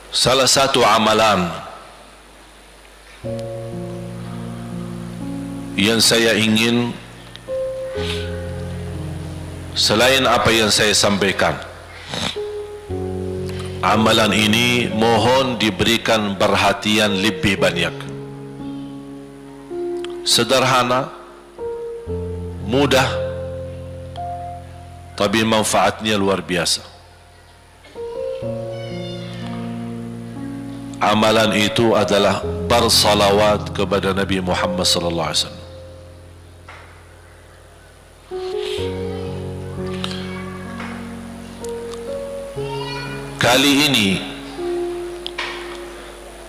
Salah satu amalan yang saya ingin, selain apa yang saya sampaikan, amalan ini mohon diberikan perhatian lebih banyak. Sederhana, mudah, tapi manfaatnya luar biasa. Amalan itu adalah bersalawat kepada Nabi Muhammad sallallahu alaihi wasallam. Kali ini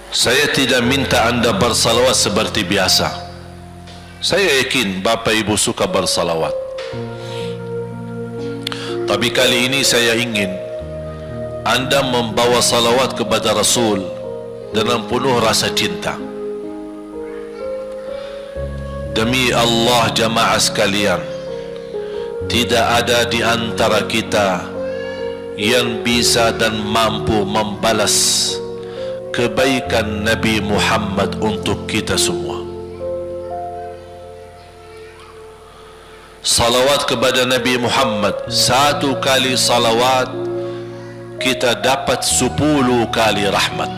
saya tidak minta anda bersalawat seperti biasa. Saya yakin Bapak Ibu suka bersalawat, tapi kali ini saya ingin anda membawa salawat kepada Rasul dengan penuh rasa cinta. Demi Allah jamaah sekalian, tidak ada di antara kita yang bisa dan mampu membalas kebaikan Nabi Muhammad untuk kita semua. Salawat kepada Nabi Muhammad, satu kali salawat kita dapat 10 kali rahmat.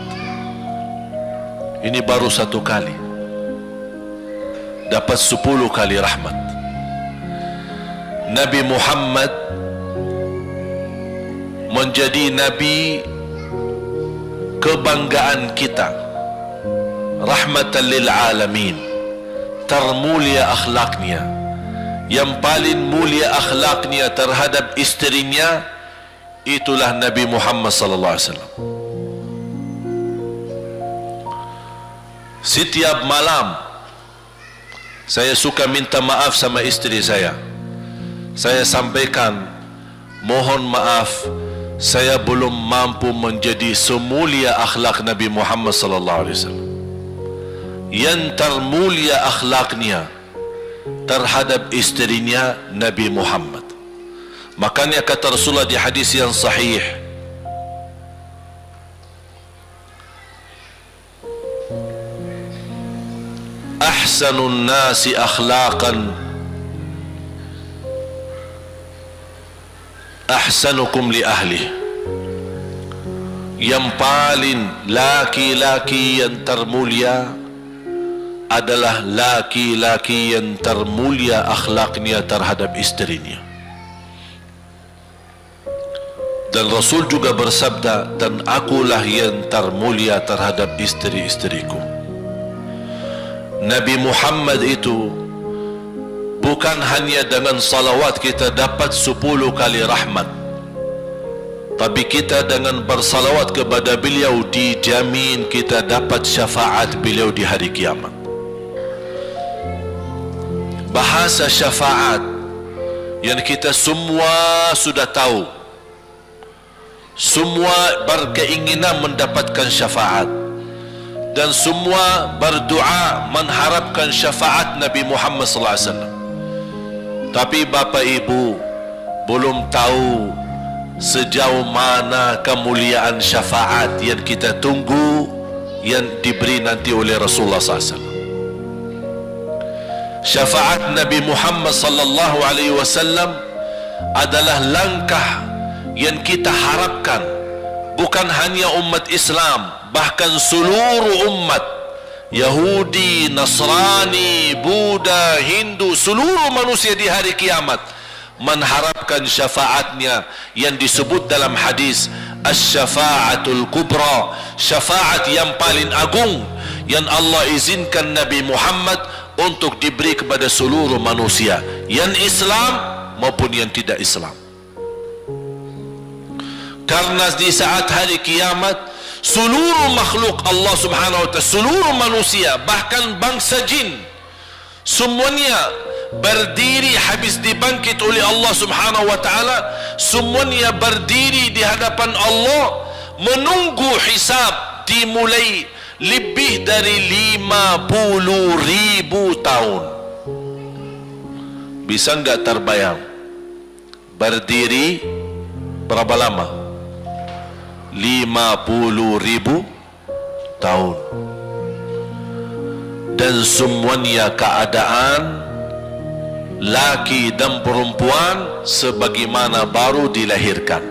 Ini baru satu kali, dapat 10 kali rahmat. Nabi Muhammad menjadi Nabi kebanggaan kita, rahmatan lil alamin, termulia akhlaknya. Yang paling mulia akhlaknya terhadap istrinya itulah Nabi Muhammad sallallahu alaihi wasallam. Setiap malam saya suka minta maaf sama istri saya. Saya sampaikan, mohon maaf, saya belum mampu menjadi semulia akhlak Nabi Muhammad sallallahu alaihi wasallam. Yang termulia akhlaknya terhadap istrinya Nabi Muhammad. Makanya kata Rasulullah di hadis yang sahih, ahsanun nasi akhlaqan ahsanukum li ahli. Yang paling laki-laki yang termulia adalah laki-laki yang termulia akhlaknya terhadap istrinya. Dan Rasul juga bersabda, dan akulah yang termulia terhadap istri-istriku. Nabi Muhammad itu bukan hanya dengan salawat kita dapat 10 kali rahmat, tapi kita dengan bersalawat kepada beliau dijamin kita dapat syafaat beliau di hari kiamat. Bahasa syafaat yang kita semua sudah tahu, semua berkeinginan mendapatkan syafaat, dan semua berdoa mengharapkan syafaat Nabi Muhammad sallallahu alaihi wasallam. Tapi Bapak Ibu belum tahu sejauh mana kemuliaan syafaat yang kita tunggu yang diberi nanti oleh Rasulullah sallallahu alaihi wasallam. Syafaat Nabi Muhammad sallallahu alaihi wasallam adalah langkah yang kita harapkan, bukan hanya umat Islam, bahkan seluruh umat, Yahudi, Nasrani, Buddha, Hindu, seluruh manusia di hari kiamat mengharapkan syafaatnya yang disebut dalam hadis asy-syafa'atul kubra, syafaat yang paling agung yang Allah izinkan Nabi Muhammad untuk diberi kepada seluruh manusia, yang Islam maupun yang tidak Islam. Karena di saat hari kiamat seluruh makhluk Allah subhanahu wa ta'ala, seluruh manusia, bahkan bangsa jin, semuanya berdiri habis dibangkit oleh Allah subhanahu wa ta'ala. Semuanya berdiri di hadapan Allah menunggu hisab dimulai lebih dari 50.000 tahun. Bisa enggak terbayang berdiri berapa lama? 50.000 tahun. Dan semuanya keadaan laki dan perempuan sebagaimana baru dilahirkan.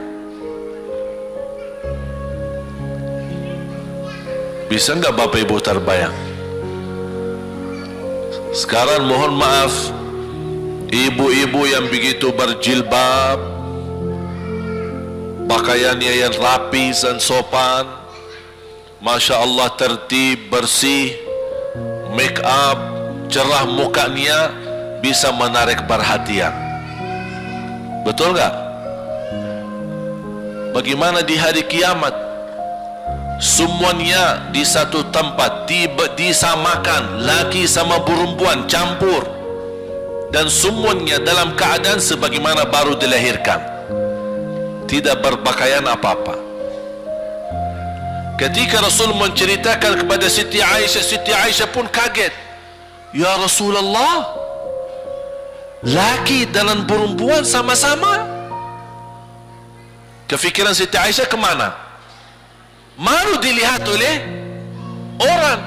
Bisa enggak Bapak Ibu terbayang? Sekarang mohon maaf, ibu-ibu yang begitu berjilbab, pakaiannya yang rapi dan sopan, Masya Allah, tertib, bersih, make up, cerah mukanya, bisa menarik perhatian. Betul nggak? Bagaimana di hari kiamat? Semuanya di satu tempat, disamakan, laki sama perempuan campur, dan semuanya dalam keadaan sebagaimana baru dilahirkan, tidak berpakaian apa-apa. Ketika Rasul menceritakan kepada Siti Aisyah pun kaget. Ya Rasulullah, laki dan perempuan sama-sama. Kefikiran Siti Aisyah kemana? Malu dilihat oleh orang.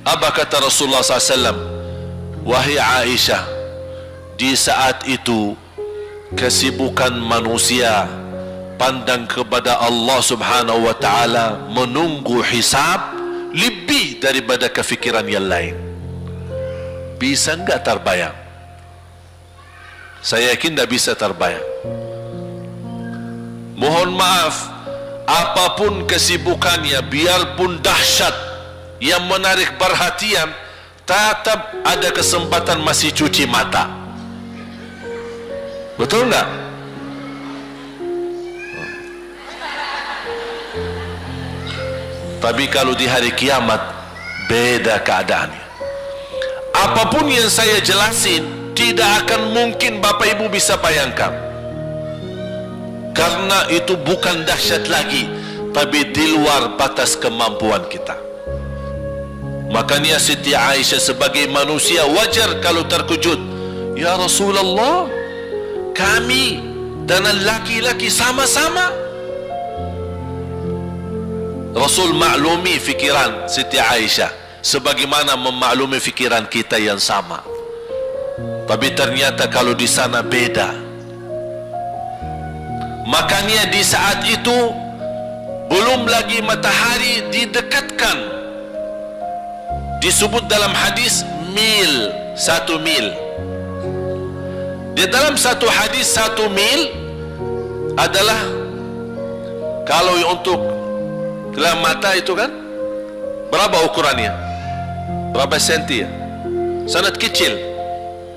Apa kata Rasulullah SAW? Wahai Aisyah, di saat itu kesibukan manusia pandang kepada Allah Subhanahu wa Ta'ala, menunggu hisab lebih daripada kefikiran yang lain. Bisa enggak terbayang? Saya yakin tidak bisa terbayang. Mohon maaf, apapun kesibukannya, biarpun dahsyat yang menarik perhatian, tetap ada kesempatan masih cuci mata. Betul enggak? Tapi kalau di hari kiamat, beda keadaannya. Apapun yang saya jelasin, tidak akan mungkin Bapak Ibu bisa bayangkan. Karena itu bukan dahsyat lagi, tapi di luar batas kemampuan kita. Makanya Siti Aisyah sebagai manusia wajar kalau terkejut. Ya Rasulullah, kami dan laki-laki sama-sama. Rasul maklumi fikiran Siti Aisyah sebagaimana memaklumi fikiran kita yang sama. Tapi ternyata kalau di sana beda. Makanya di saat itu belum lagi matahari didekatkan. Disebut dalam hadis mil, 1 mil. Di dalam satu hadis 1 mil adalah, kalau untuk gelang mata itu kan berapa ukurannya? Berapa senti ya? Sangat kecil.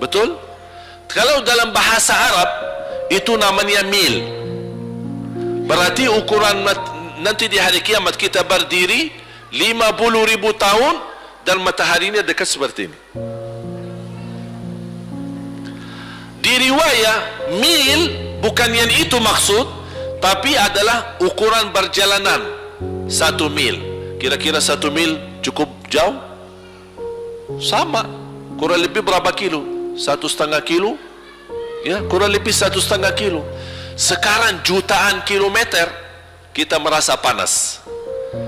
Betul? Kalau dalam bahasa Arab itu namanya mil. Berarti ukuran nanti di hari kiamat kita berdiri 50.000 tahun dan mataharinya dekat seperti ini. Di riwayat mil bukan yang itu maksud, tapi adalah ukuran perjalanan 1 mil. Kira-kira 1 mil cukup jauh? Sama, kurang lebih berapa kilo? 1,5 kilo? Ya, kurang lebih 1,5 kilo. Sekarang jutaan kilometer kita merasa panas.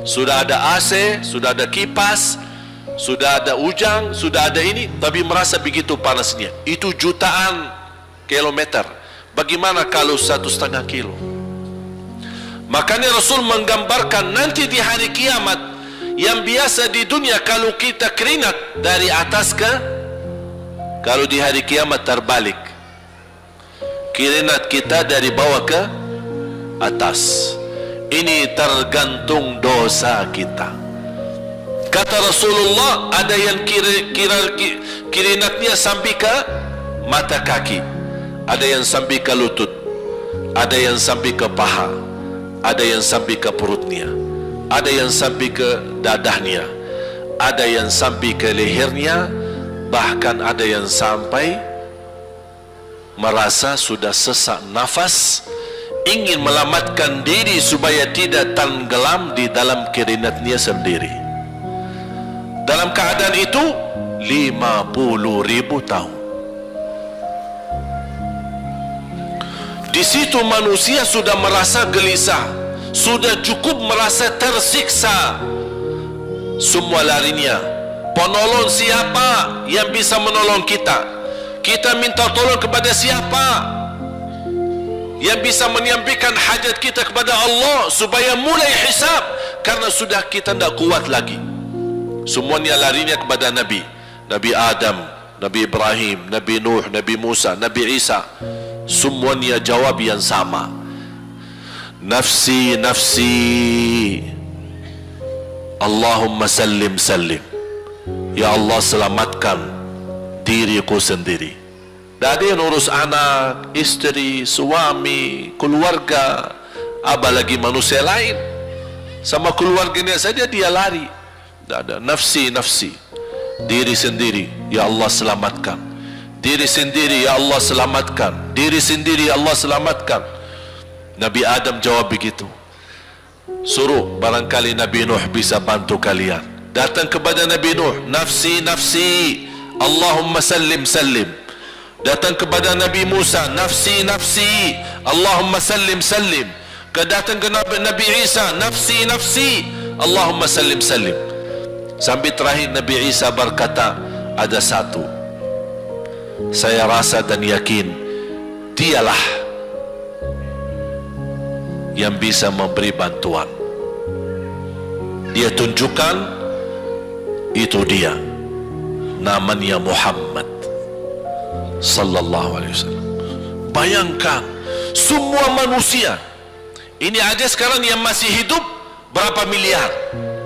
Sudah ada AC, sudah ada kipas, sudah ada ujang, sudah ada ini, tapi merasa begitu panasnya. Itu jutaan kilometer. Bagaimana kalau 1,5 kilo? Makanya Rasul menggambarkan nanti di hari kiamat, yang biasa di dunia kalau kita keringat dari atas ke, kalau di hari kiamat terbalik, keringat kita dari bawah ke atas. Ini tergantung dosa kita. Kata Rasulullah, ada yang keringatnya sampai ke mata kaki, ada yang sampai ke lutut, ada yang sampai ke paha, ada yang sampai ke perutnya, ada yang sampai ke dadahnya, ada yang sampai ke lehernya, bahkan ada yang sampai merasa sudah sesak nafas, ingin melamatkan diri supaya tidak tenggelam di dalam keringatnya sendiri. Dalam keadaan itu 50.000 tahun. Di situ manusia sudah merasa gelisah, sudah cukup merasa tersiksa, semua larinya. Penolong siapa yang bisa menolong kita? Kita minta tolong kepada siapa yang bisa menyampaikan hajat kita kepada Allah supaya mulai hisab? Karena sudah kita tidak kuat lagi. Semuanya larinya kepada Nabi. Nabi Adam, Nabi Ibrahim, Nabi Nuh, Nabi Musa, Nabi Isa. Semuanya jawab yang sama. Nafsi, nafsi. Allahumma sallim, sallim. Ya Allah, selamatkan diriku sendiri. Tak ada yang urus anak, isteri, suami, keluarga, apalagi manusia lain. Sama keluarganya saja dia lari. Tak ada. Nafsi, nafsi. Diri sendiri, ya Allah selamatkan. Diri sendiri, ya Allah selamatkan. Diri sendiri, ya Allah selamatkan. Nabi Adam jawab begitu. Suruh, barangkali Nabi Nuh bisa bantu kalian. Datang kepada Nabi Nuh, nafsi, nafsi, Allahumma sallim, sallim. Datang kepada Nabi Musa, nafsi, nafsi, Allahumma sallim, sallim. Datang ke Nabi Isa, nafsi, nafsi, Allahumma sallim, sallim. Sampai terakhir Nabi Isa berkata, ada satu saya rasa dan yakin, dialah yang bisa memberi bantuan. Dia tunjukkan, itu dia, namanya Muhammad sallallahu alaihi wasallam. Bayangkan, semua manusia ini aja sekarang yang masih hidup berapa miliar?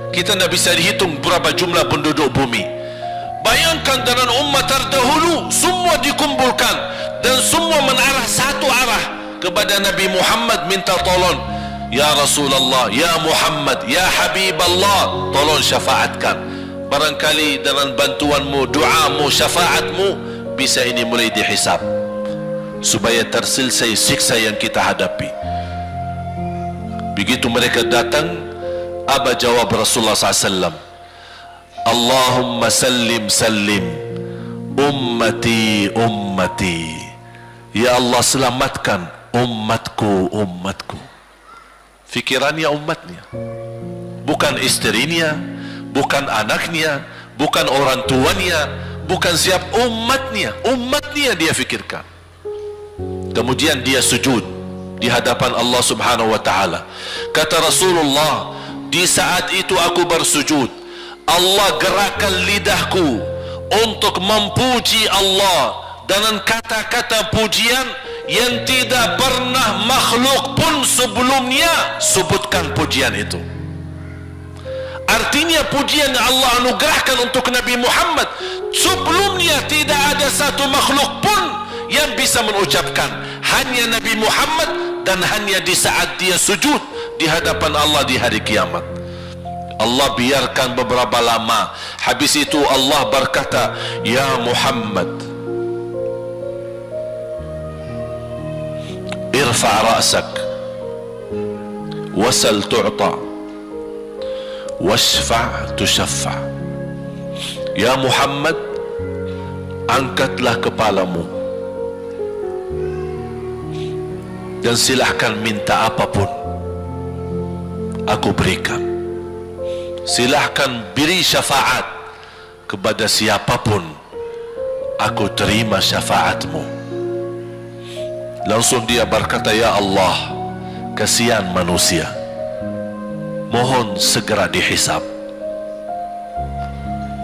Kita tidak bisa dihitung berapa jumlah penduduk bumi. Bayangkan dengan umat terdahulu, semua dikumpulkan dan semua menarah satu arah kepada Nabi Muhammad, minta tolong. Ya Rasulullah, ya Muhammad, ya Habib Allah, tolong syafaatkan. Barangkali dengan bantuanmu, doamu, syafaatmu, bisa ini mulai dihisab supaya terselesai siksa yang kita hadapi. Begitu mereka datang, apa jawab Rasulullah SAW? Allahumma sallim, sallim, ummati, ummati. Ya Allah selamatkan umatku, umatku. Fikirannya umatnya, bukan istrinya, bukan anaknya, bukan orang tuanya, bukan siap, umatnya. Umatnya dia fikirkan. Kemudian dia sujud di hadapan Allah Subhanahu wa ta'ala. Kata Rasulullah, di saat itu aku bersujud, Allah gerakkan lidahku untuk memuji Allah dengan kata-kata pujian yang tidak pernah makhluk pun sebelumnya sebutkan pujian itu. Artinya pujian yang Allah anugerahkan untuk Nabi Muhammad, sebelumnya tidak ada satu makhluk pun yang bisa mengucapkan. Hanya Nabi Muhammad, dan hanya di saat dia sujud di hadapan Allah di hari kiamat. Allah biarkan beberapa lama. Habis itu Allah berkata, ya Muhammad, irfa' ra'sak, wasal tu'ta, washfa' tushaffa. Ya Muhammad, angkatlah kepalamu dan silahkan minta apapun, aku berikan. Silahkan beri syafaat kepada siapapun, aku terima syafaatmu. Langsung dia berkata, ya Allah, kasihan manusia, mohon segera dihisab.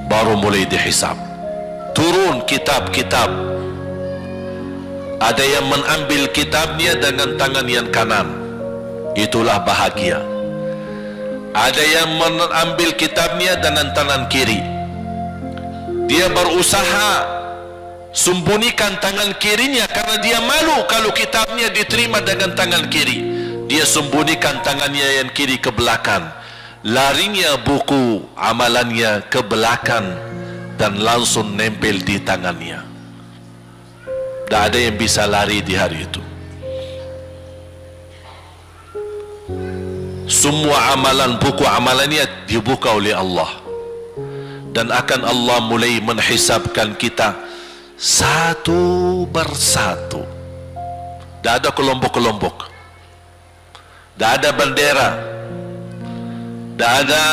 Baru mulai dihisab. Turun kitab-kitab. Ada yang mengambil kitabnya dengan tangan yang kanan, itulah bahagia. Ada yang mengambil kitabnya dengan tangan kiri. Dia berusaha sembunyikan tangan kirinya karena dia malu kalau kitabnya diterima dengan tangan kiri. Dia sembunyikan tangannya yang kiri ke belakang. Larinya buku amalannya ke belakang dan langsung nempel di tangannya. Tak ada yang bisa lari di hari itu. Semua amalan, buku amalannya dibuka oleh Allah, dan akan Allah mulai menghisabkan kita satu persatu. Tak ada kelompok-kelompok. tidak ada bendera, tidak ada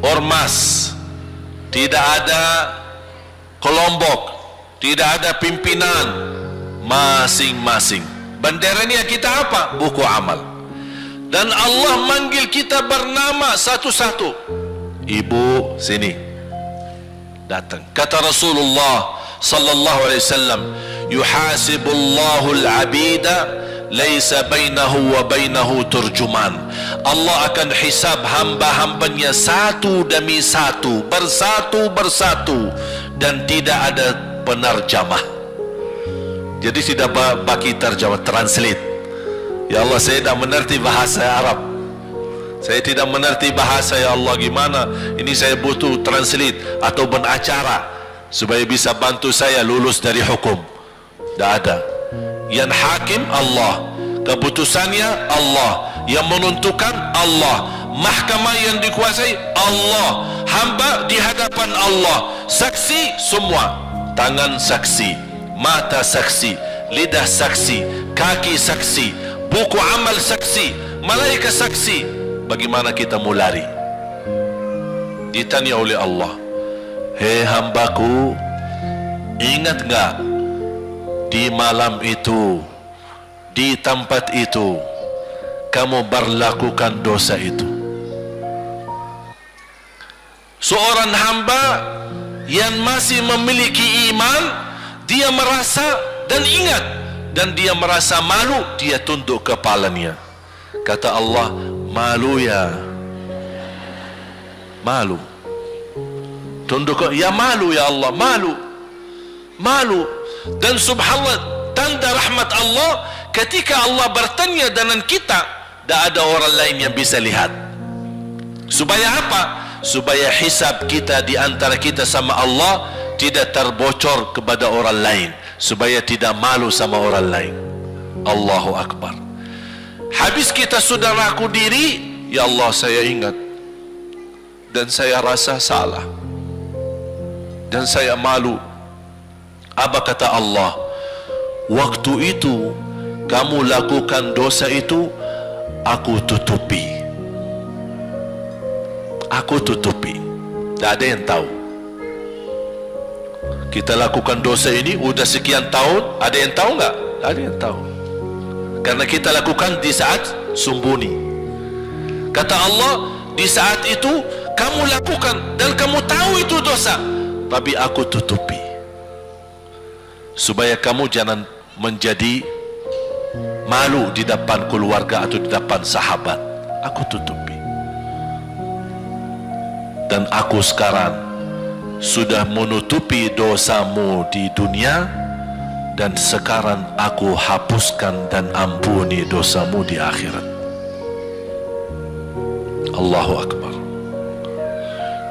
ormas, tidak ada kelompok, tidak ada pimpinan, masing-masing. Bendera ini kita apa? Buku amal. Dan Allah manggil kita bernama satu-satu. Ibu, sini, datang. Kata Rasulullah sallallahu alaihi wasallam, yuhasibullahu al-abida laisa bainahu wa bainahu turjuman. Allah akan hisab hamba-hambanya satu demi satu, bersatu-bersatu, dan tidak ada penerjemah. Jadi tidak bagi terjemah, translate. Ya Allah, saya tidak mengerti bahasa Arab, saya tidak mengerti bahasa, ya Allah, gimana ini, saya butuh translate atau benacara supaya bisa bantu saya lulus dari hukum. Tidak ada. Yang hakim Allah, keputusannya Allah, yang menentukan Allah, mahkamah yang dikuasai Allah, hamba di hadapan Allah, saksi semua, tangan saksi, mata saksi, lidah saksi, kaki saksi, buku amal saksi, malaikat saksi. Bagaimana kita mau lari? Ditanya oleh Allah, hei hambaku, ingat enggak di malam itu, di tempat itu, kamu berlakukan dosa itu? Seorang hamba yang masih memiliki iman, dia merasa dan ingat, dan dia merasa malu, dia tunduk kepalanya. Kata Allah, malu ya, malu. Tunduk, ya malu ya Allah, malu, malu. Dan subhanallah, tanda rahmat Allah, ketika Allah bertanya dengan kita, tidak ada orang lain yang bisa lihat. Supaya apa? Supaya hisab kita di antara kita sama Allah tidak terbocor kepada orang lain, supaya tidak malu sama orang lain. Allahu Akbar. Habis kita sudah raku diri, ya Allah, saya ingat dan saya rasa salah dan saya malu. Apa kata Allah? Waktu itu kamu lakukan dosa itu, aku tutupi, aku tutupi, tidak ada yang tahu. Kita lakukan dosa ini udah sekian tahun, ada yang tahu nggak? Ada yang tahu, karena kita lakukan di saat sembunyi. Kata Allah, di saat itu kamu lakukan dan kamu tahu itu dosa, tapi aku tutupi supaya kamu jangan menjadi malu di depan keluarga atau di depan sahabat. Aku tutupi. Dan aku sekarang sudah menutupi dosamu di dunia, dan sekarang aku hapuskan dan ampuni dosamu di akhirat. Allahu Akbar.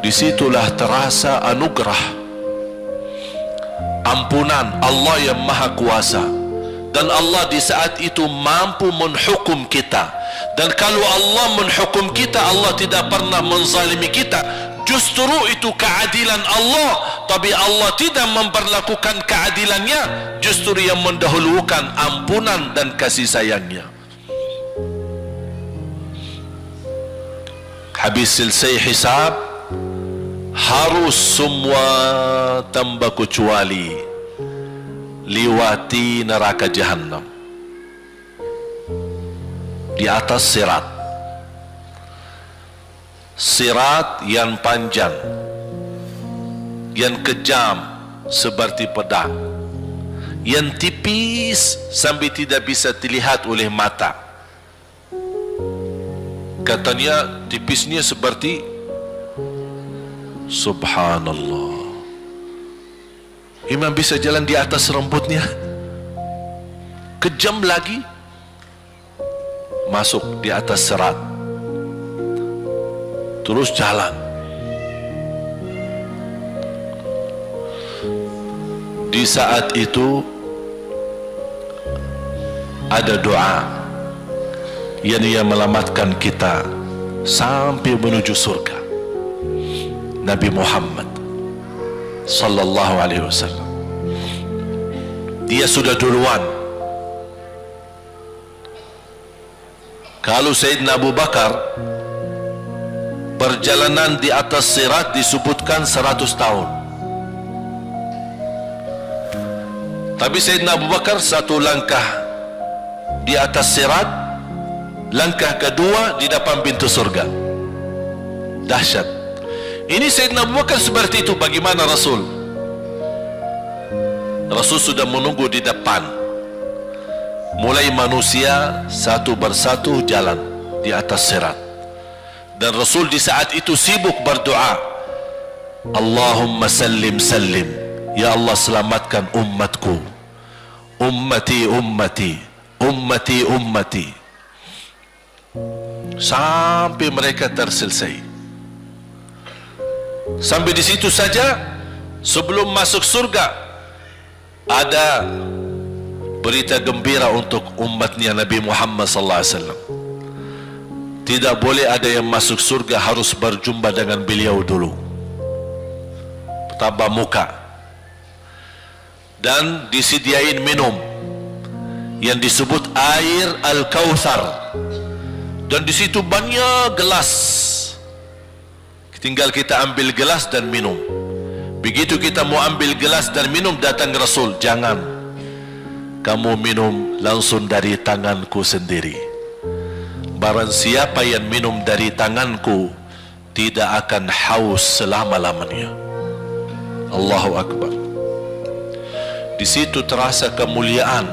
Disitulah terasa anugerah ampunan Allah yang maha kuasa. Dan Allah di saat itu mampu menghukum kita. Dan kalau Allah menghukum kita, Allah tidak pernah menzalimi kita. Justru itu keadilan Allah. Tapi Allah tidak memperlakukan keadilannya, justru yang mendahulukan ampunan dan kasih sayangnya. Habis selesai hisab, harus semua tanpa kecuali liwati neraka Jahannam di atas sirat. Sirat yang panjang, yang kejam seperti pedang, yang tipis sampai tidak bisa dilihat oleh mata. Katanya tipisnya seperti, subhanallah, imam bisa jalan di atas rambutnya. Kejam lagi, masuk di atas serat, terus jalan. Di saat itu ada doa yang menyelamatkan kita sampai menuju surga. Nabi Muhammad sallallahu alaihi wasallam, dia sudah duluan Kalau Sayyidina Abu Bakar perjalanan di atas sirat disebutkan 100 tahun. Tapi Sayyidina Abu Bakar satu langkah di atas sirat, langkah kedua di depan pintu surga. Dahsyat. Ini Sayyidina Abu Bakar seperti itu. Bagaimana Rasul? Rasul sudah menunggu di depan. Mulai manusia satu persatu jalan di atas sirat. Dan Rasul di saat itu sibuk berdoa, Allahumma sallim sallim, ya Allah selamatkan umatku, ummati ummati, ummati ummati, sampai mereka terselesai. Sampai di situ saja. Sebelum masuk surga ada berita gembira untuk umatnya Nabi Muhammad sallallahu alaihi wasallam. Tidak boleh ada yang masuk surga harus berjumpa dengan beliau dulu, tatap muka, dan disediain minum yang disebut air Al-Kautsar, dan di situ banyak gelas. Tinggal kita ambil gelas dan minum. Begitu kita mau ambil gelas dan minum, datang Rasul, jangan kamu minum langsung dari tanganku sendiri. Barang siapa yang minum dari tanganku tidak akan haus selama-lamanya. Allahu Akbar. Di situ terasa kemuliaan.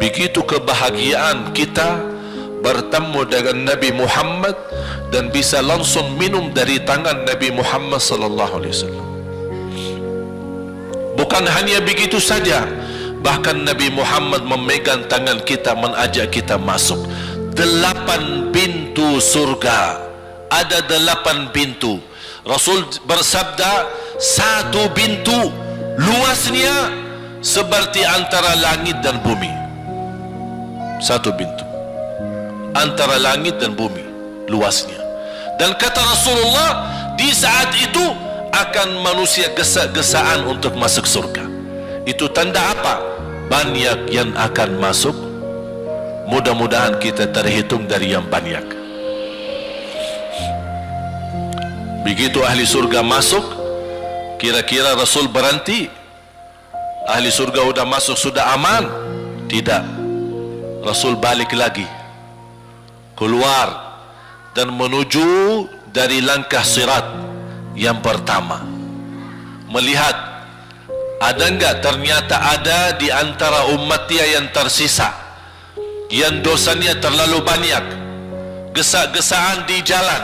Begitu kebahagiaan kita bertemu dengan Nabi Muhammad dan bisa langsung minum dari tangan Nabi Muhammad sallallahu alaihi wasallam. Bukan hanya begitu saja, bahkan Nabi Muhammad memegang tangan kita, mengajak kita masuk 8 pintu surga. Ada 8 pintu. Rasul bersabda, satu pintu luasnya seperti antara langit dan bumi. Satu pintu antara langit dan bumi luasnya. Dan kata Rasulullah, di saat itu akan manusia gesa-gesaan untuk masuk surga. Itu tanda apa? Banyak yang akan masuk. Mudah-mudahan kita terhitung dari yang banyak. Begitu ahli surga masuk, kira-kira Rasul berhenti? Ahli surga sudah masuk, sudah aman? Tidak. Rasul balik lagi, keluar dan menuju dari langkah sirat yang pertama, melihat ada enggak ternyata ada di antara umatnya yang tersisa yang dosanya terlalu banyak, gesa-gesaan di jalan,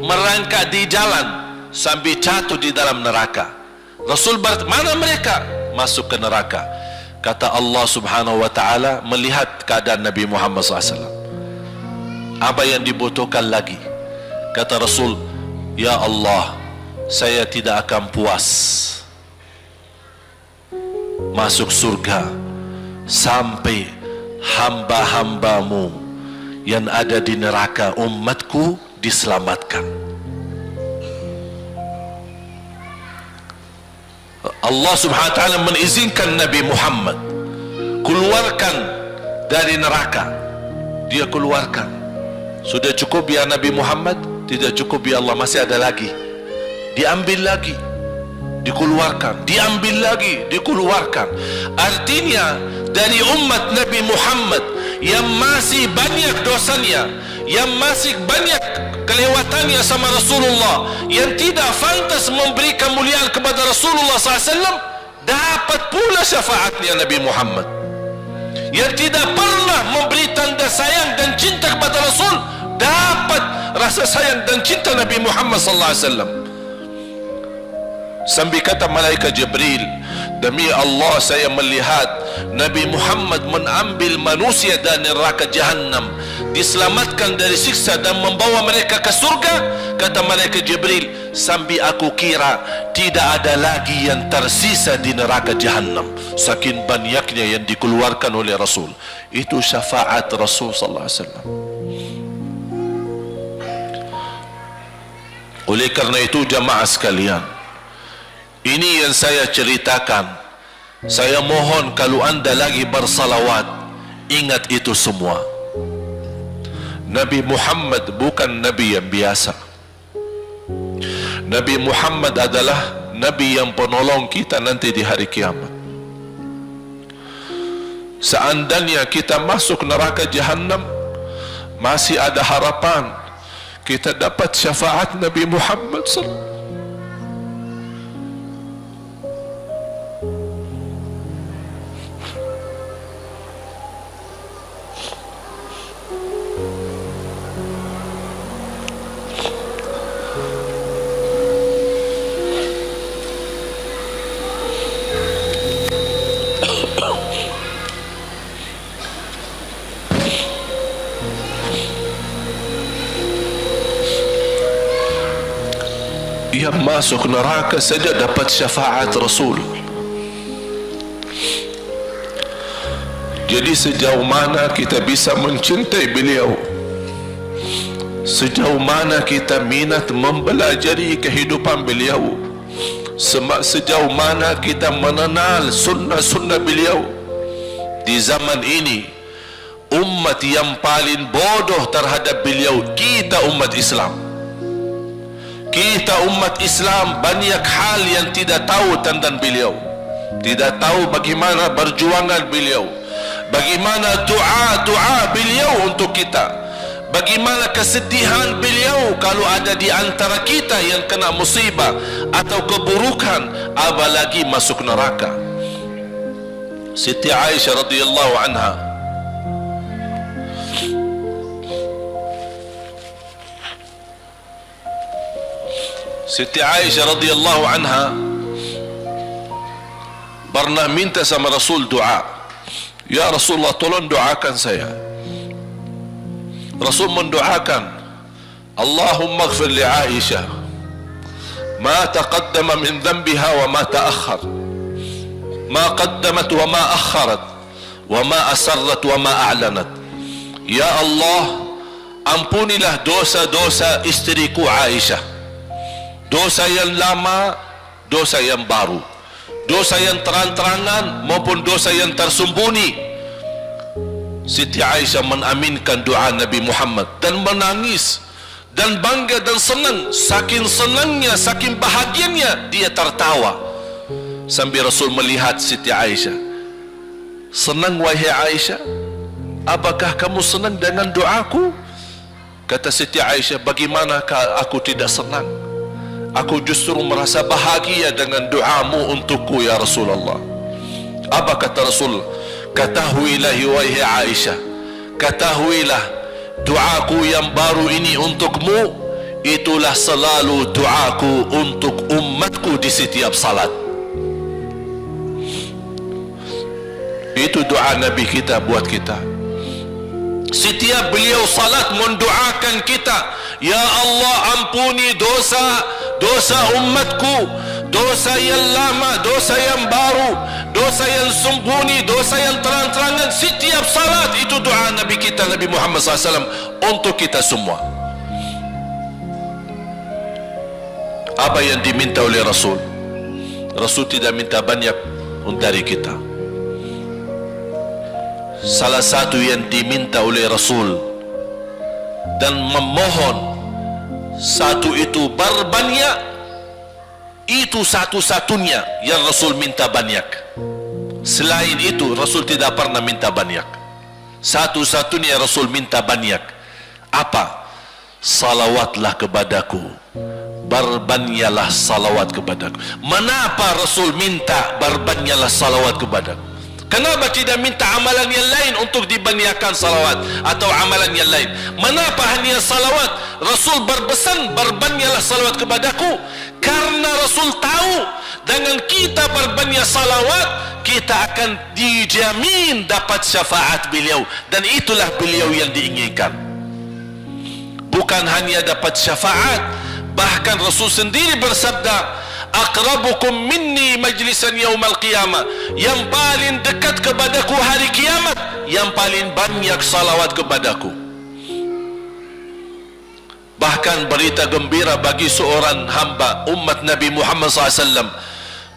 merangkak di jalan sampai jatuh di dalam neraka. Rasul mana mereka? Masuk ke neraka. Kata Allah subhanahu wa ta'ala melihat keadaan Nabi Muhammad SAW, apa yang dibutuhkan lagi? Kata Rasul, ya Allah, saya tidak akan puas masuk surga sampai hamba-hambamu yang ada di neraka, umatku, diselamatkan. Allah subhanahu wa ta'ala mengizinkan Nabi Muhammad keluarkan dari neraka. Dia keluarkan. Sudah cukup ya Nabi Muhammad? Tidak cukup ya Allah, masih ada lagi. Diambil lagi, dikeluarkan, diambil lagi, dikeluarkan. Artinya dari umat Nabi Muhammad yang masih banyak dosanya, yang masih banyak kelewatannya sama Rasulullah, yang tidak pantas memberi kemuliaan kepada Rasulullah SAW, dapat pula syafaatnya Nabi Muhammad. Yang tidak pernah memberi tanda sayang dan cinta kepada Rasul, dapat rasa sayang dan cinta Nabi Muhammad SAW. Sambil kata malaikat Jibril, demi Allah saya melihat Nabi Muhammad mengambil manusia dari neraka Jahannam, diselamatkan dari siksa dan membawa mereka ke surga. Kata malaikat Jibril, sambil aku kira tidak ada lagi yang tersisa di neraka Jahannam, saking banyaknya yang dikeluarkan oleh Rasul. Itu syafaat Rasul sallallahu alaihi wasallam. Oleh karena itu jamaah sekalian, ini yang saya ceritakan. Saya mohon kalau anda lagi bersalawat, ingat itu semua. Nabi Muhammad bukan Nabi yang biasa. Nabi Muhammad adalah Nabi yang penolong kita nanti di hari kiamat. Seandainya kita masuk neraka Jahannam, masih ada harapan kita dapat syafaat Nabi Muhammad SAW. Yang masuk neraka saja dapat syafaat Rasul. Jadi sejauh mana kita bisa mencintai beliau, sejauh mana kita minat mempelajari kehidupan beliau, sejauh mana kita mengenal sunnah-sunnah beliau. Di zaman ini, umat yang paling bodoh terhadap beliau kita umat Islam. Kita umat Islam banyak hal yang tidak tahu tentang beliau, tidak tahu bagaimana perjuangan beliau, bagaimana doa beliau untuk kita, bagaimana kesedihan beliau kalau ada di antara kita yang kena musibah atau keburukan, apalagi masuk neraka. Siti Aisyah radhiyallahu anha, Siti Aisyah radhiyallahu anha pernah minta sama Rasul doa. Ya Rasulullah, tolong doakan saya. Rasul mendoakan, Allahumma ighfir li Aisyah ma taqaddama min dhanbiha wa ma ta'akhkhar, ma qaddamat wa ma akharat, wa ma asarrat wa ma a'lanat. Ya Allah, ampunilah dosa-dosa istriku Aisyah, dosa yang lama, dosa yang baru, dosa yang terang-terangan maupun dosa yang tersembunyi. Siti Aisyah mengaminkan doa Nabi Muhammad dan menangis dan bangga dan senang. Saking senangnya, saking bahagianya, dia tertawa sambil Rasul melihat Siti Aisyah. Senang wahai Aisyah? Apakah kamu senang dengan doaku? Kata Siti Aisyah, bagaimanakah aku tidak senang? Aku justru merasa bahagia dengan doamu untukku ya Rasulullah. Apa kata Rasul? Ketahuilah wahai Aisyah, ketahuilah doaku yang baru ini untukmu, itulah selalu doaku untuk umatku di setiap salat. Itu doa Nabi kita buat kita. Setiap beliau salat mendoakan kita, ya Allah, ampuni dosa umatku, dosa yang lama, dosa yang baru, dosa yang sembunyi, dosa yang terang-terangan. Setiap salat itu doa Nabi kita, Nabi Muhammad SAW, untuk kita semua. Apa yang diminta oleh Rasul? Rasul tidak minta banyak dari kita. Salah satu yang diminta oleh Rasul dan memohon, satu itu berbanyak, itu satu-satunya yang Rasul minta banyak. Selain itu Rasul tidak pernah minta banyak. Satu-satunya Rasul minta banyak. Apa? Salawatlah kepadaku, berbanyaklah salawat kepadaku. Mengapa Rasul minta berbanyaklah salawat kepadaku? Kenapa tidak minta amalan yang lain untuk dibanyakkan salawat atau amalan yang lain? Mengapa hanya salawat? Rasul berpesan berbanyaklah salawat kepadaku, karena Rasul tahu dengan kita berbanyak salawat, kita akan dijamin dapat syafaat beliau, dan itulah beliau yang diinginkan. Bukan hanya dapat syafaat, bahkan Rasul sendiri bersabda, aqrabukum minni majlisan yaumal qiyamah, yang paling dekat kepadaku hari kiamat, yang paling banyak salawat kepadaku. Bahkan berita gembira bagi seorang hamba umat Nabi Muhammad SAW,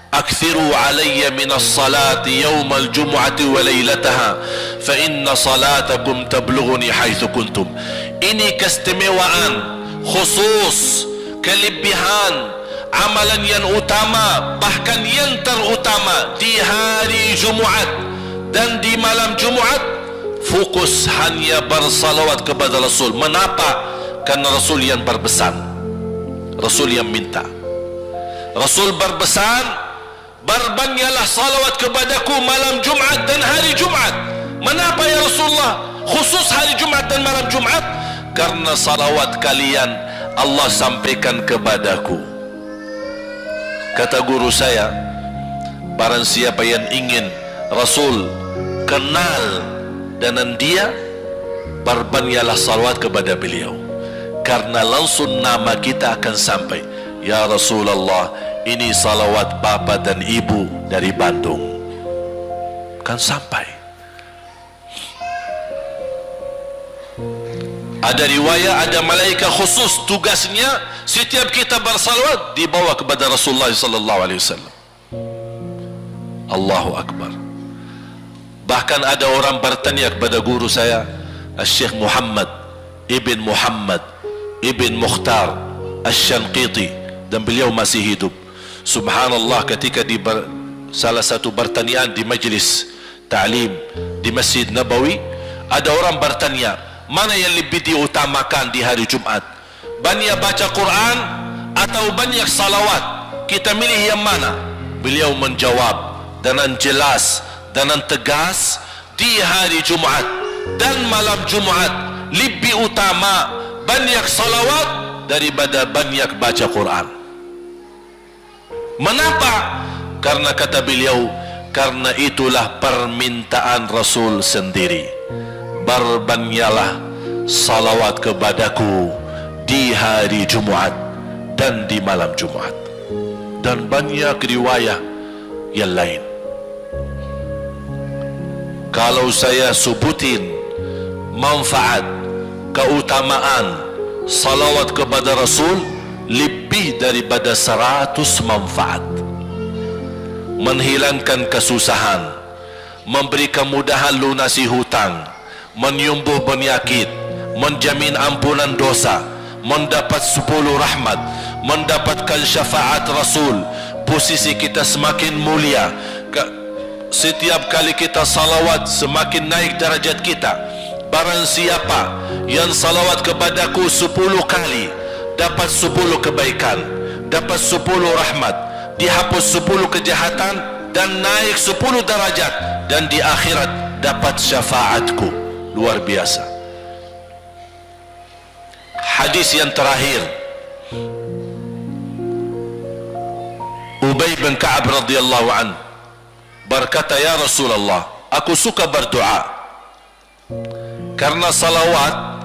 akthiru alayya minas salati yaumal jumu'ati wa laylataha, fa fa inna salatakum tablughuni haitsu kuntum. Ini keistimewaan khusus, kelebihan amalan yang utama, bahkan yang terutama di hari Jumaat dan di malam Jumaat, fokus hanya bersalawat kepada Rasul. Mengapa? Karena Rasul yang berpesan, Rasul yang minta. Rasul berpesan, berbanyaklah salawat kepadaku malam Jumaat dan hari Jumaat. Mengapa ya Rasulullah khusus hari Jumaat dan malam Jumaat? Karena salawat kalian Allah sampaikan kepadaku. Kata guru saya, barang siapa yang ingin Rasul kenal dengan dia, berbanyaklah salawat kepada beliau, karena langsung nama kita akan sampai. Ya Rasulullah, ini salawat bapa dan ibu dari Bandung, kan sampai. Ada riwayat, ada malaikat khusus tugasnya setiap kita bersalawat dibawa kepada Rasulullah sallallahu alaihi wasallam. Allahu Akbar. Bahkan ada orang bertanya kepada guru saya, Syekh Muhammad Ibn Muhammad Ibn Mukhtar Asy-Syanqiti, dan beliau masih hidup. Subhanallah, ketika di salah satu pertanyaan di majlis ta'lim di Masjid Nabawi, ada orang bertanya, mana yang lebih diutamakan di hari Jumat? Banyak baca Quran atau banyak salawat? Kita milih yang mana? Beliau menjawab dengan jelas, dengan tegas, di hari Jumat dan malam Jumat lebih utama banyak salawat daripada banyak baca Quran. Mengapa? Karena kata beliau, karena itulah permintaan Rasul sendiri. Berbanyaklah salawat kepadaku di hari Jumaat dan di malam Jumaat. Dan banyak riwayat yang lain. Kalau saya sebutin manfaat, keutamaan salawat kepada Rasul, lebih daripada 100 manfaat. Menghilangkan kesusahan, memberi kemudahan lunasi hutang, menyembuh penyakit, menjamin ampunan dosa, mendapat 10 rahmat, mendapatkan syafaat Rasul, posisi kita semakin mulia. Setiap kali kita salawat semakin naik darajat kita. Barang siapa yang salawat kepadaku 10 kali, dapat 10 kebaikan, dapat 10 rahmat, dihapus 10 kejahatan, dan naik 10 darajat, dan di akhirat dapat syafaatku. Luar biasa. Hadis yang terakhir, Ubay bin Ka'ab radhiyallahu anhu berkata, ya Rasulullah, aku suka berdoa. Karena salawat,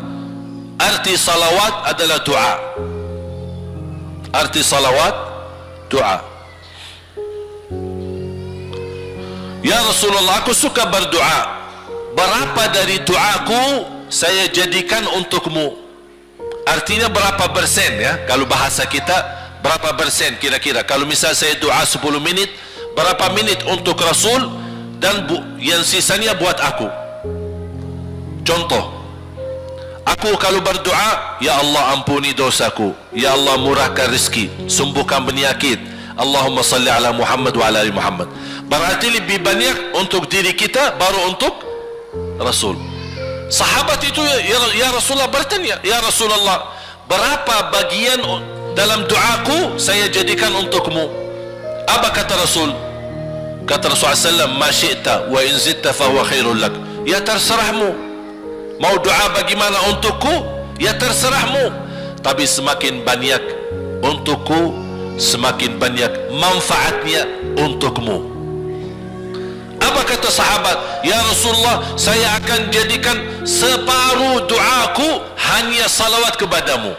arti salawat adalah doa. Arti salawat, doa. Ya Rasulullah, aku suka berdoa. Berapa dari doaku saya jadikan untukmu? Artinya berapa persen ya? Kalau bahasa kita, berapa persen kira-kira? Kalau misal saya doa 10 menit, berapa menit untuk Rasul, dan yang sisanya buat aku. Contoh, aku kalau berdoa, ya Allah ampuni dosaku, ya Allah murahkan rezeki, sembuhkan penyakit, Allahumma salli ala Muhammad wa ala ali Muhammad. Berarti lebih banyak untuk diri kita, baru untuk Rasul. Sahabat itu ya Rasulullah bertanya, ya Rasulullah, berapa bagian dalam doaku saya jadikan untukmu? Apa kata Rasul? Kata Rasulullah SAW, ma syi'ta wa in zitta fahuwa khairul lak. Ya terserahmu. Mau doa bagaimana untukku? Ya terserahmu. Tapi semakin banyak untukku, semakin banyak manfaatnya untukmu. Apa kata sahabat? Ya Rasulullah, saya akan jadikan separuh doaku hanya salawat kepadamu.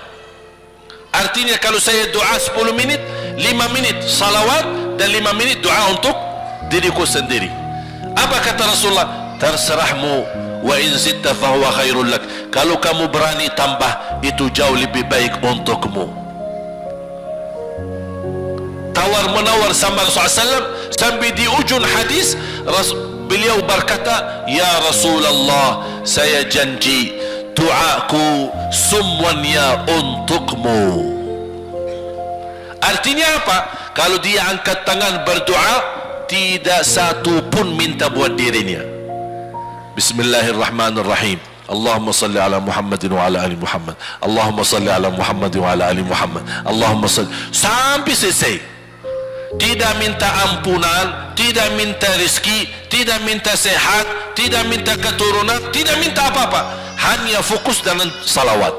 Artinya kalau saya doa 10 menit, 5 menit salawat dan 5 menit doa untuk diriku sendiri. Apa kata Rasulullah? Terserahmu, wa in zitta fahuwa khairul lak. Kalau kamu berani tambah, itu jauh lebih baik untukmu. Tawar menawar sama Rasulullah SAW, sampai di ujung hadis beliau berkata, "Ya Rasulullah, saya janji doaku semuanya untukmu." Artinya apa? Kalau dia angkat tangan berdoa, tidak satu pun minta buat dirinya. Bismillahirrahmanirrahim. Allahumma salli ala Muhammadin wa ala ali Muhammad. Allahumma salli ala Muhammadin wa ala ali Muhammad. Allahumma salli, sampai selesai. Tidak minta ampunan, tidak minta rezeki, tidak minta sehat, tidak minta keturunan, tidak minta apa-apa. Hanya fokus dengan salawat.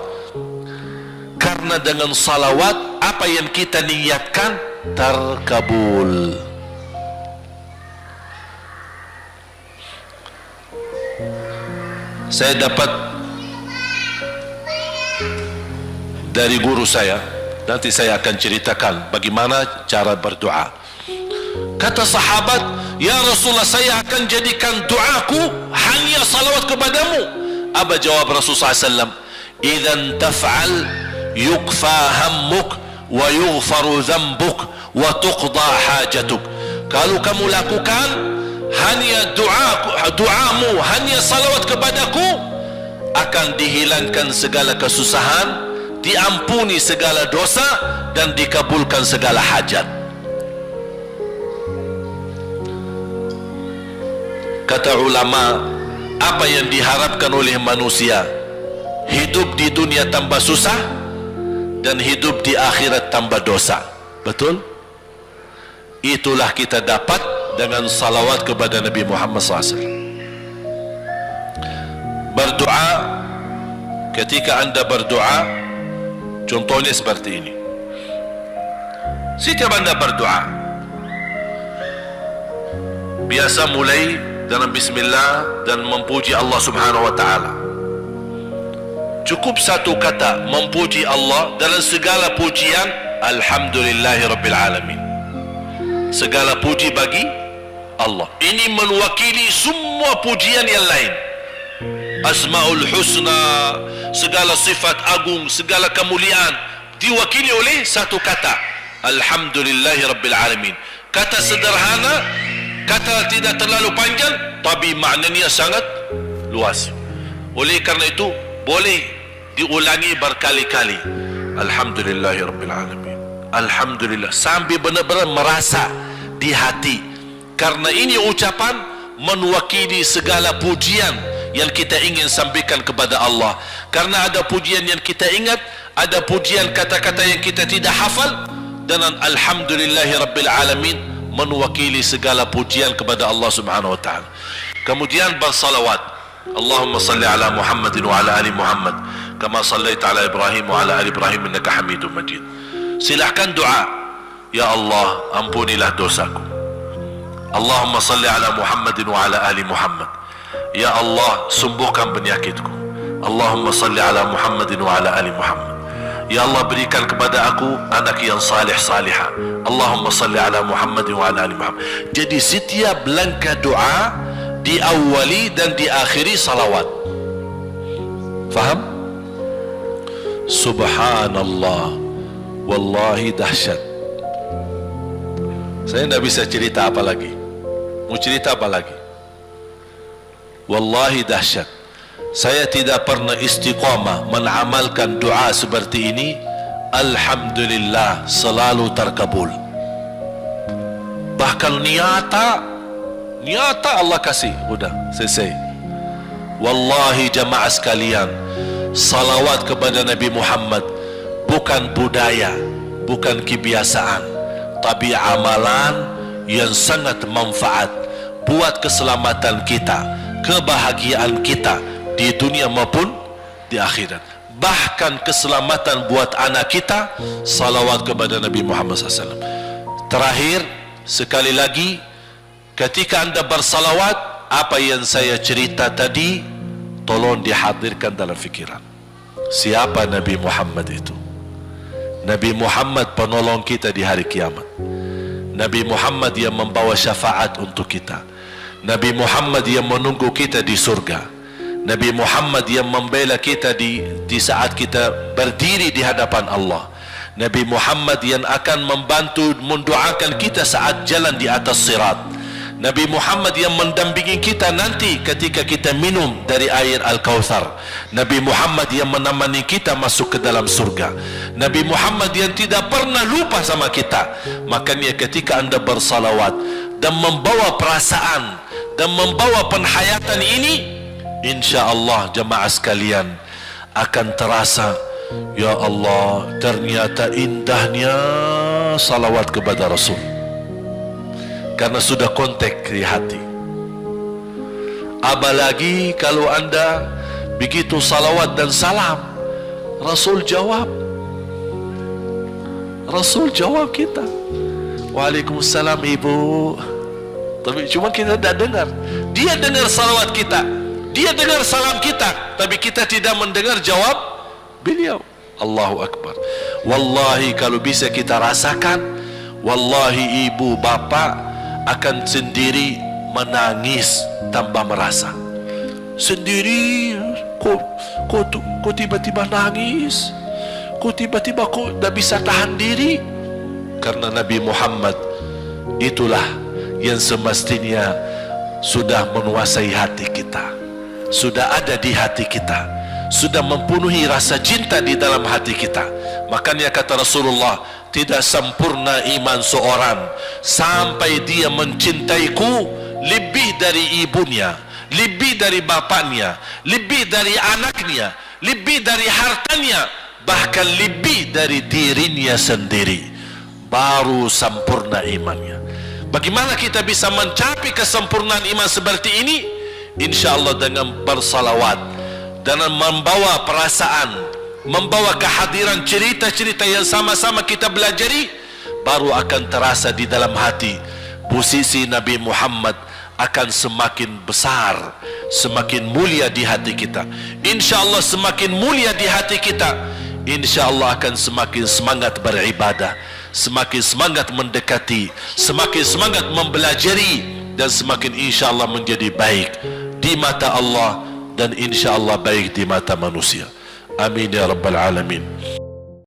Karena dengan salawat, apa yang kita niatkan terkabul. Saya dapat dari guru saya, nanti saya akan ceritakan bagaimana cara berdoa. Kata sahabat, "Ya Rasulullah, saya akan jadikan doaku hanya salawat kepadamu." Apa jawab Rasulullah SAW? "Idzan taf'al yukfa hammuk wa yughfaru dhanbuk wa tuqda hajatuk." Kalau kamu lakukan hanya doamu, hanya salawat kepadaku, akan dihilangkan segala kesusahan, diampuni segala dosa, dan dikabulkan segala hajat. Kata ulama, apa yang diharapkan oleh manusia? Hidup di dunia tambah susah dan hidup di akhirat tambah dosa. Betul? Itulah kita dapat dengan salawat kepada Nabi Muhammad SAW. Berdoa, ketika anda berdoa, contohnya seperti ini. Setiap anda berdoa, biasa mulai dengan bismillah dan memuji Allah Subhanahu wa ta'ala. Cukup satu kata memuji Allah dalam segala pujian, Alhamdulillahi Rabbil Alamin. Segala puji bagi Allah. Ini mewakili semua pujian yang lain. Asmaul Husna, segala sifat agung, segala kemuliaan diwakili oleh satu kata, Alhamdulillahi Rabbil Alamin. Kata sederhana, kata tidak terlalu panjang, tapi maknanya sangat luas. Oleh karena itu boleh diulangi berkali-kali. Alhamdulillahi Rabbil Alamin, Alhamdulillah, sampai benar-benar merasa di hati. Karena ini ucapan mewakili segala pujian yang kita ingin sampaikan kepada Allah. Karena ada pujian yang kita ingat, ada pujian kata-kata yang kita tidak hafal. Dan Alhamdulillahi Rabbil Alamin mewakili segala pujian kepada Allah Subhanahu wa ta'ala. Kemudian bersalawat, Allahumma salli ala Muhammadin wa ala ali Muhammad kama sallaita ala Ibrahim wa ala ali Ibrahim innaka Hamidum Majid. Silahkan doa, Ya Allah, ampunilah dosaku. Allahumma salli ala Muhammadin wa ala ali Muhammad. Ya Allah, sembuhkan penyakitku. Allahumma salli ala Muhammadin wa ala ali Muhammad. Ya Allah, berikan kepada aku anak yang salih salihah. Allahumma salli ala Muhammadin wa ala ali Muhammad. Jadi setiap langkah doa diawali dan diakhiri salawat. Faham? Subhanallah, wallahi dahsyat. Saya tidak bisa cerita apa lagi. Mau cerita apa lagi? Wallahi dahsyat. Saya tidak pernah istiqamah mengamalkan doa seperti ini. Alhamdulillah, selalu terkabul. Bahkan nyata Allah kasih. Udah selesai. Wallahi jamaah sekalian, salawat kepada Nabi Muhammad bukan budaya, bukan kebiasaan, tapi amalan yang sangat manfaat buat keselamatan kita, kebahagiaan kita di dunia maupun di akhirat. Bahkan keselamatan buat anak kita, salawat kepada Nabi Muhammad SAW. Terakhir, sekali lagi, ketika anda bersalawat, apa yang saya cerita tadi tolong dihadirkan dalam fikiran. Siapa Nabi Muhammad itu? Nabi Muhammad penolong kita di hari kiamat. Nabi Muhammad yang membawa syafaat untuk kita. Nabi Muhammad yang menunggu kita di surga. Nabi Muhammad yang membela kita di saat kita berdiri di hadapan Allah. Nabi Muhammad yang akan membantu mendoakan kita saat jalan di atas sirat. Nabi Muhammad yang mendampingi kita nanti ketika kita minum dari air Al-Kautsar. Nabi Muhammad yang menemani kita masuk ke dalam surga. Nabi Muhammad yang tidak pernah lupa sama kita. Makanya ketika anda bersalawat dan membawa perasaan dan membawa penghayatan ini, insya-Allah jemaah sekalian akan terasa, ya Allah, ternyata indahnya salawat kepada Rasul. Karena sudah kontak di hati. Apalagi kalau anda begitu salawat dan salam, Rasul jawab. Rasul jawab kita, Waalaikumsalam ibu. Tapi cuma kita tidak dengar. Dia dengar salawat kita, dia dengar salam kita, tapi kita tidak mendengar jawab beliau. Allahu Akbar. Wallahi kalau bisa kita rasakan, wallahi ibu bapak akan sendiri menangis tanpa merasa. Sendiri, kok tiba-tiba nangis, kok tiba-tiba kok tidak bisa tahan diri. Karena Nabi Muhammad itulah yang semestinya sudah menguasai hati kita, sudah ada di hati kita, sudah mempenuhi rasa cinta di dalam hati kita. Makanya kata Rasulullah, tidak sempurna iman seorang sampai dia mencintaiku lebih dari ibunya, lebih dari bapaknya, lebih dari anaknya, lebih dari hartanya, bahkan lebih dari dirinya sendiri. Baru sempurna imannya. Bagaimana kita bisa mencapai kesempurnaan iman seperti ini? InsyaAllah dengan bersalawat, dengan membawa perasaan, membawa kehadiran cerita-cerita yang sama-sama kita belajari, baru akan terasa di dalam hati posisi Nabi Muhammad akan semakin besar, semakin mulia di hati kita. InsyaAllah semakin mulia di hati kita, InsyaAllah akan semakin semangat beribadah, semakin semangat mendekati, semakin semangat mempelajari, dan semakin insyaAllah menjadi baik di mata Allah dan insyaAllah baik di mata manusia. Amin ya Rabbal Alamin.